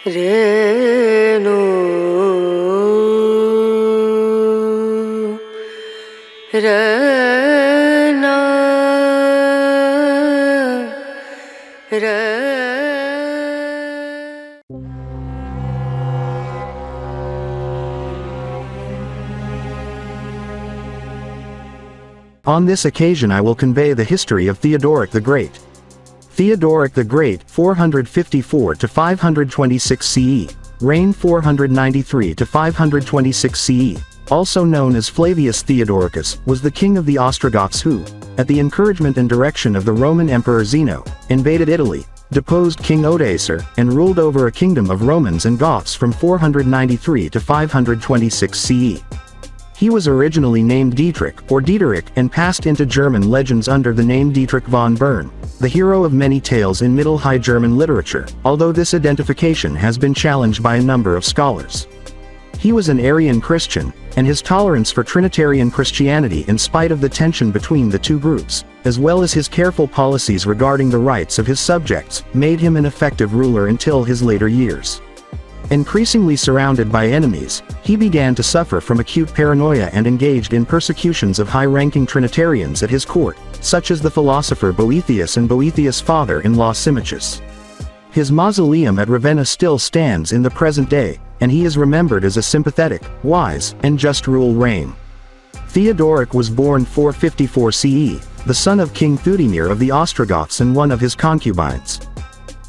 Renu Rana Ra. On this occasion I will convey the history of Theodoric the Great. Theodoric the Great, 454 to 526 CE, reigned 493 to 526 CE, also known as Flavius Theodoricus, was the king of the Ostrogoths who, at the encouragement and direction of the Roman Emperor Zeno, invaded Italy, deposed King Odoacer, and ruled over a kingdom of Romans and Goths from 493 to 526 CE. He was originally named Dietrich, or Diederik, and passed into German legends under the name Dietrich von Bern, the hero of many tales in Middle High German literature, although this identification has been challenged by a number of scholars. He was an Arian Christian, and his tolerance for Trinitarian Christianity in spite of the tension between the two groups, as well as his careful policies regarding the rights of his subjects, made him an effective ruler until his later years. Increasingly surrounded by enemies, he began to suffer from acute paranoia and engaged in persecutions of high-ranking Trinitarians at his court, such as the philosopher Boethius and Boethius' father-in-law Symmachus. His mausoleum at Ravenna still stands in the present day, and he is remembered as a sympathetic, wise, and just rule reign. Theodoric was born 454 CE, the son of King Theudemir of the Ostrogoths and one of his concubines.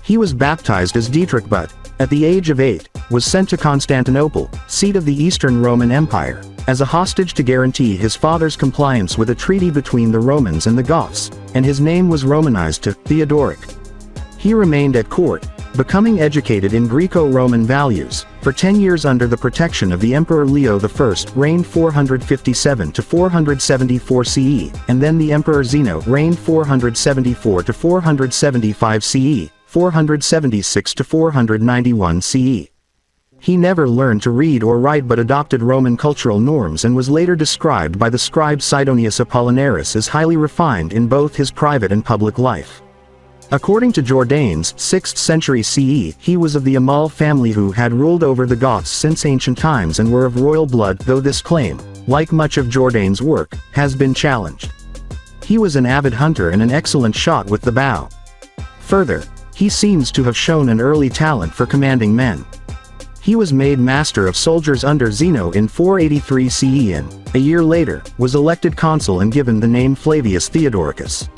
He was baptized as Dietrich but, at the age of 8, was sent to Constantinople, seat of the Eastern Roman Empire, as a hostage to guarantee his father's compliance with a treaty between the Romans and the Goths, and his name was Romanized to Theodoric. He remained at court, becoming educated in Greco-Roman values, for 10 years under the protection of the Emperor Leo I, reigned 457 to 474 CE, and then the Emperor Zeno, reigned 474 to 475 CE, 476 to 491 CE. He never learned to read or write but adopted Roman cultural norms and was later described by the scribe Sidonius Apollinaris as highly refined in both his private and public life. According to Jordanes, 6th century CE, he was of the Amal family who had ruled over the Goths since ancient times and were of royal blood, though this claim, like much of Jordanes' work, has been challenged. He was an avid hunter and an excellent shot with the bow. Further, he seems to have shown an early talent for commanding men. He was made master of soldiers under Zeno in 483 CE and, a year later, was elected consul and given the name Flavius Theodoricus.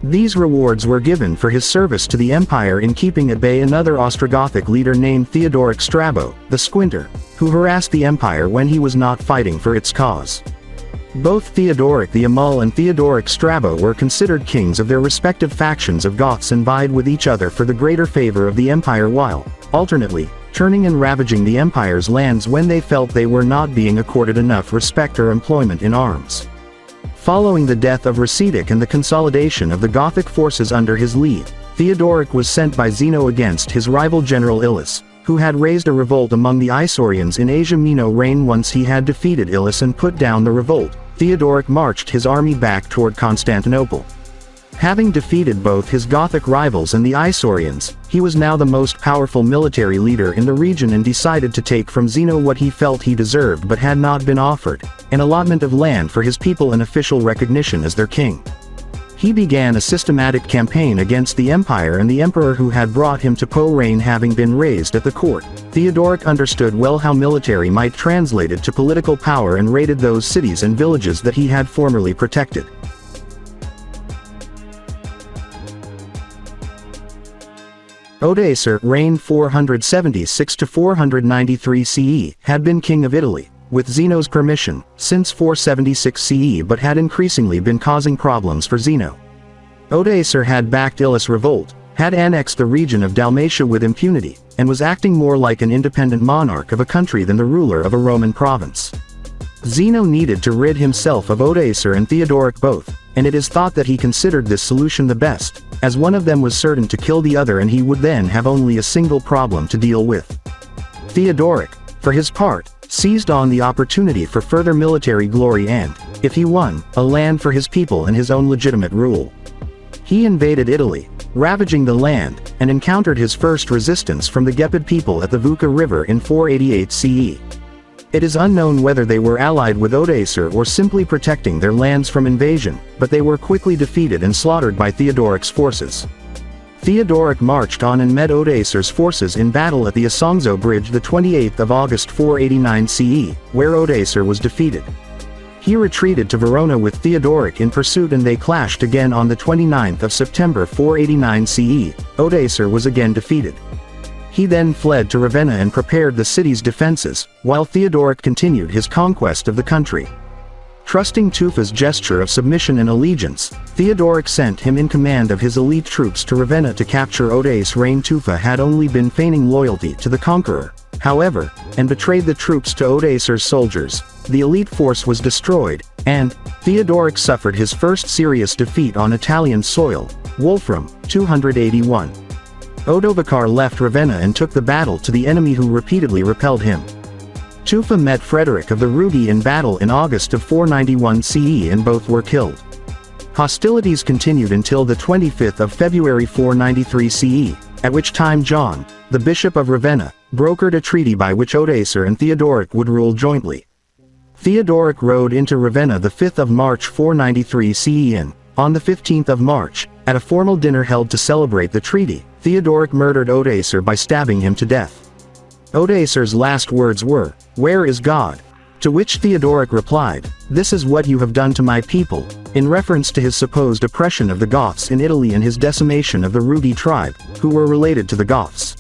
These rewards were given for his service to the empire in keeping at bay another Ostrogothic leader named Theodoric Strabo, the Squinter, who harassed the empire when he was not fighting for its cause. Both Theodoric the Amal and Theodoric Strabo were considered kings of their respective factions of Goths and vied with each other for the greater favor of the empire while, alternately, turning and ravaging the empire's lands when they felt they were not being accorded enough respect or employment in arms. Following the death of Rasidic and the consolidation of the Gothic forces under his lead, Theodoric was sent by Zeno against his rival general Illus, who had raised a revolt among the Isaurians in Asia Minor. Once he had defeated Illus and put down the revolt, Theodoric marched his army back toward Constantinople. Having defeated both his Gothic rivals and the Isaurians, he was now the most powerful military leader in the region and decided to take from Zeno what he felt he deserved but had not been offered, an allotment of land for his people and official recognition as their king. He began a systematic campaign against the empire and the emperor who had brought him to reign. Having been raised at the court, Theodoric understood well how military might translate it to political power and raided those cities and villages that he had formerly protected. Odoacer, reigned 476 to 493 CE, had been king of Italy, with Zeno's permission, since 476 CE but had increasingly been causing problems for Zeno. Odoacer had backed Illus' revolt, had annexed the region of Dalmatia with impunity, and was acting more like an independent monarch of a country than the ruler of a Roman province. Zeno needed to rid himself of Odoacer and Theodoric both, and it is thought that he considered this solution the best, as one of them was certain to kill the other and he would then have only a single problem to deal with. Theodoric, for his part, seized on the opportunity for further military glory and, if he won, a land for his people and his own legitimate rule. He invaded Italy, ravaging the land, and encountered his first resistance from the Gepid people at the Vuka River in 488 CE. It is unknown whether they were allied with Odoacer or simply protecting their lands from invasion, but they were quickly defeated and slaughtered by Theodoric's forces. Theodoric marched on and met Odoacer's forces in battle at the Isongzo Bridge the 28th of August 489 CE, where Odoacer was defeated. He retreated to Verona with Theodoric in pursuit and they clashed again on the 29th of September 489 CE. Odoacer was again defeated. He then fled to Ravenna and prepared the city's defenses, while Theodoric continued his conquest of the country. Trusting Tufa's gesture of submission and allegiance, Theodoric sent him in command of his elite troops to Ravenna to capture Odoacer. Tufa had only been feigning loyalty to the conqueror, however, and betrayed the troops to Odoacer's soldiers. The elite force was destroyed, and Theodoric suffered his first serious defeat on Italian soil. Wolfram, 281. Odovacar left Ravenna and took the battle to the enemy who repeatedly repelled him. Tufa met Frederick of the Rudi in battle in August of 491 CE and both were killed. Hostilities continued until the 25th of February 493 CE, at which time John, the Bishop of Ravenna, brokered a treaty by which Odoacer and Theodoric would rule jointly. Theodoric rode into Ravenna the 5th of March 493 CE and, on the 15th of March, at a formal dinner held to celebrate the treaty, Theodoric murdered Odoacer by stabbing him to death. Odoacer's last words were, "Where is God?" To which Theodoric replied, "This is what you have done to my people," in reference to his supposed oppression of the Goths in Italy and his decimation of the Rudi tribe, who were related to the Goths.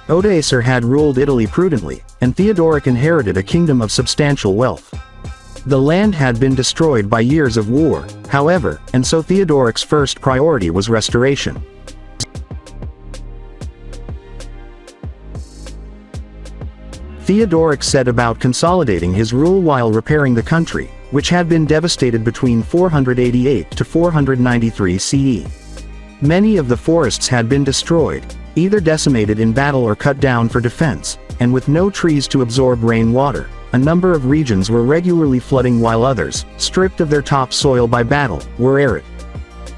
Odoacer had ruled Italy prudently, and Theodoric inherited a kingdom of substantial wealth. The land had been destroyed by years of war, however, and so Theodoric's first priority was restoration. Theodoric set about consolidating his rule while repairing the country, which had been devastated between 488 to 493 CE. Many of the forests had been destroyed, either decimated in battle or cut down for defense, and with no trees to absorb rainwater, a number of regions were regularly flooding while others, stripped of their topsoil by battle, were arid.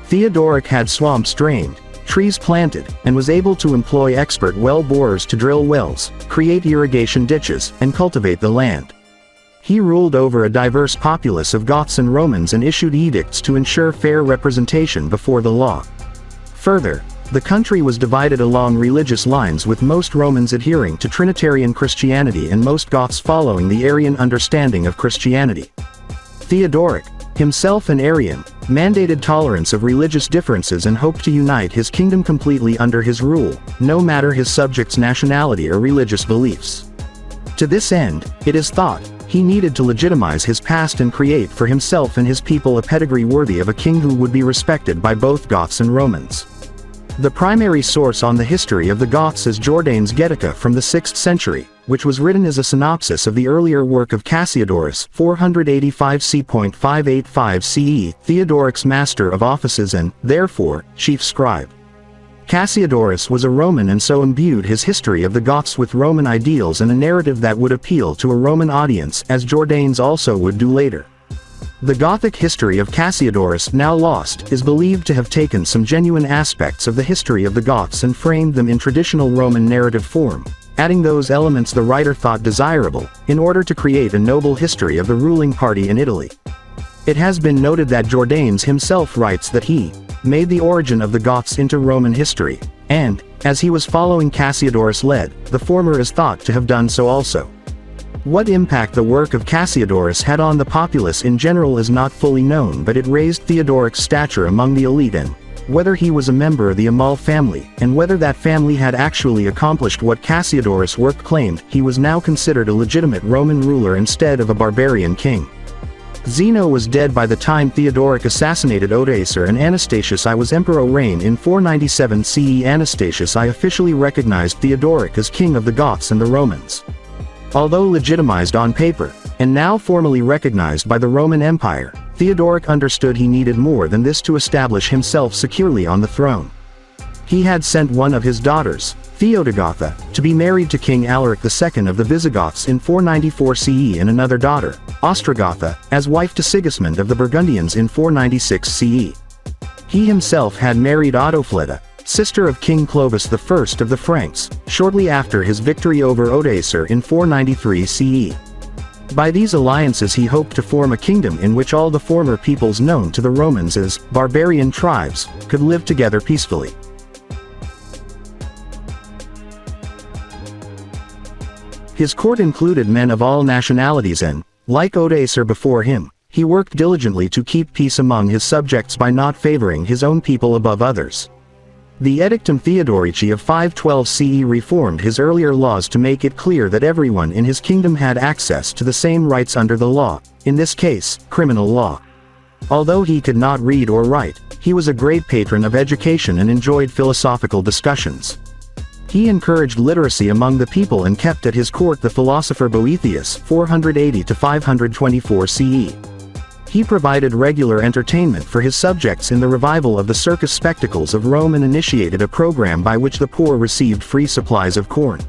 Theodoric had swamps drained, trees planted, and was able to employ expert well borers to drill wells, create irrigation ditches, and cultivate the land. He ruled over a diverse populace of Goths and Romans and issued edicts to ensure fair representation before the law. Further, the country was divided along religious lines, with most Romans adhering to Trinitarian Christianity and most Goths following the Arian understanding of Christianity. Theodoric, himself an Arian, mandated tolerance of religious differences and hoped to unite his kingdom completely under his rule, no matter his subjects' nationality or religious beliefs. To this end, it is thought, he needed to legitimize his past and create for himself and his people a pedigree worthy of a king who would be respected by both Goths and Romans. The primary source on the history of the Goths is Jordanes' Getica from the 6th century, which was written as a synopsis of the earlier work of Cassiodorus 485 c.585 CE, Theodoric's master of offices and, therefore, chief scribe. Cassiodorus was a Roman and so imbued his history of the Goths with Roman ideals and a narrative that would appeal to a Roman audience, as Jordanes also would do later. The Gothic history of Cassiodorus, now lost, is believed to have taken some genuine aspects of the history of the Goths and framed them in traditional Roman narrative form, adding those elements the writer thought desirable, in order to create a noble history of the ruling party in Italy. It has been noted that Jordanes himself writes that he made the origin of the Goths into Roman history, and, as he was following Cassiodorus led, the former is thought to have done so also. What impact the work of Cassiodorus had on the populace in general is not fully known, but it raised Theodoric's stature among the elite and whether he was a member of the Amal family, and whether that family had actually accomplished what Cassiodorus' work claimed, he was now considered a legitimate Roman ruler instead of a barbarian king. Zeno was dead by the time Theodoric assassinated Odoacer and Anastasius I was emperor. Reign in 497 CE. Anastasius I officially recognized Theodoric as king of the Goths and the Romans. Although legitimized on paper, and now formally recognized by the Roman Empire, Theodoric understood he needed more than this to establish himself securely on the throne. He had sent one of his daughters, Theodogotha, to be married to King Alaric II of the Visigoths in 494 CE and another daughter, Ostrogotha, as wife to Sigismund of the Burgundians in 496 CE. He himself had married Ottofleda, sister of King Clovis I of the Franks, shortly after his victory over Odoacer in 493 CE. By these alliances he hoped to form a kingdom in which all the former peoples known to the Romans as barbarian tribes could live together peacefully. His court included men of all nationalities and, like Odoacer before him, he worked diligently to keep peace among his subjects by not favoring his own people above others. The Edictum Theodorici of 512 CE reformed his earlier laws to make it clear that everyone in his kingdom had access to the same rights under the law, in this case, criminal law. Although he could not read or write, he was a great patron of education and enjoyed philosophical discussions. He encouraged literacy among the people and kept at his court the philosopher Boethius 480 to 524 CE. He provided regular entertainment for his subjects in the revival of the circus spectacles of Rome and initiated a program by which the poor received free supplies of corn.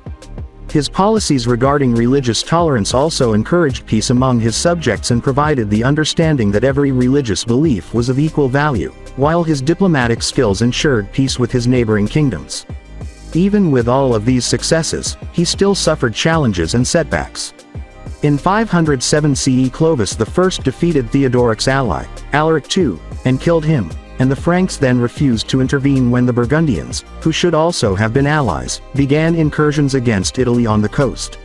His policies regarding religious tolerance also encouraged peace among his subjects and provided the understanding that every religious belief was of equal value, while his diplomatic skills ensured peace with his neighboring kingdoms. Even with all of these successes, he still suffered challenges and setbacks. In 507 CE Clovis I defeated Theodoric's ally, Alaric II, and killed him, and the Franks then refused to intervene when the Burgundians, who should also have been allies, began incursions against Italy on the coast.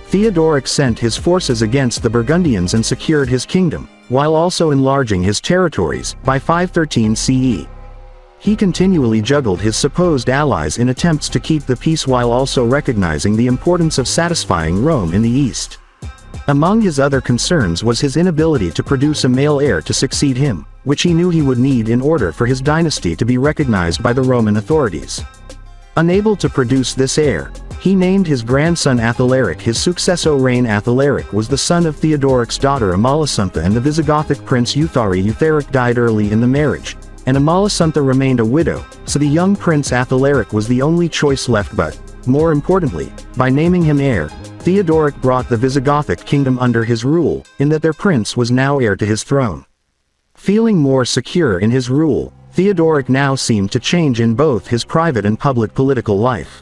Theodoric sent his forces against the Burgundians and secured his kingdom, while also enlarging his territories, by 513 CE. He continually juggled his supposed allies in attempts to keep the peace while also recognizing the importance of satisfying Rome in the east. Among his other concerns was his inability to produce a male heir to succeed him, which he knew he would need in order for his dynasty to be recognized by the Roman authorities. Unable to produce this heir, he named his grandson Athalaric. His successor reign. Athalaric was the son of Theodoric's daughter Amalasuntha and the Visigothic prince Eutharic. Eutharic died early in the marriage, and Amalasuntha remained a widow, so the young prince Athalaric was the only choice left but, more importantly, by naming him heir, Theodoric brought the Visigothic kingdom under his rule, in that their prince was now heir to his throne. Feeling more secure in his rule, Theodoric now seemed to change in both his private and public political life.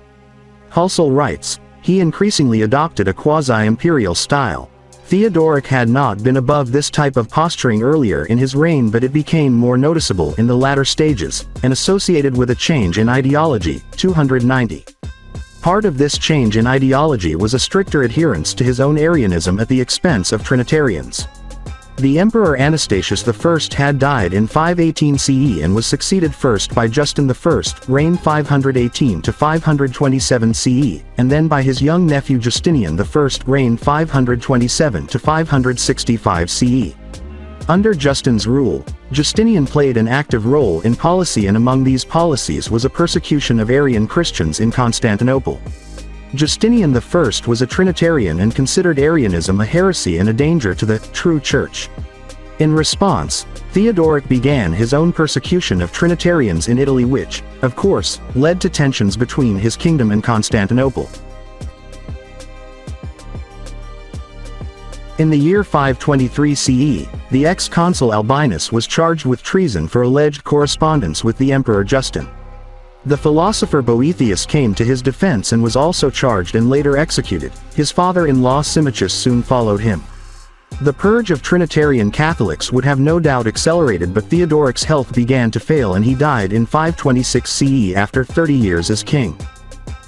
Hulsel writes, he increasingly adopted a quasi-imperial style. Theodoric had not been above this type of posturing earlier in his reign, but it became more noticeable in the latter stages, and associated with a change in ideology. 290. Part of this change in ideology was a stricter adherence to his own Arianism at the expense of Trinitarians. The Emperor Anastasius I had died in 518 CE and was succeeded first by Justin I, reign 518 to 527 CE, and then by his young nephew Justinian I, reign 527 to 565 CE. Under Justin's rule, Justinian played an active role in policy, and among these policies was a persecution of Arian Christians in Constantinople. Justinian I was a Trinitarian and considered Arianism a heresy and a danger to the true church. In response, Theodoric began his own persecution of Trinitarians in Italy, which, of course, led to tensions between his kingdom and Constantinople. In the year 523 CE, the ex-consul Albinus was charged with treason for alleged correspondence with the Emperor Justin. The philosopher Boethius came to his defense and was also charged and later executed. His father-in-law Symmachus soon followed him. The purge of Trinitarian Catholics would have no doubt accelerated, but Theodoric's health began to fail and he died in 526 CE after 30 years as king.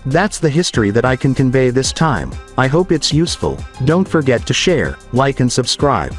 That's the history that I can convey this time. I hope it's useful. Don't forget to share, like and subscribe.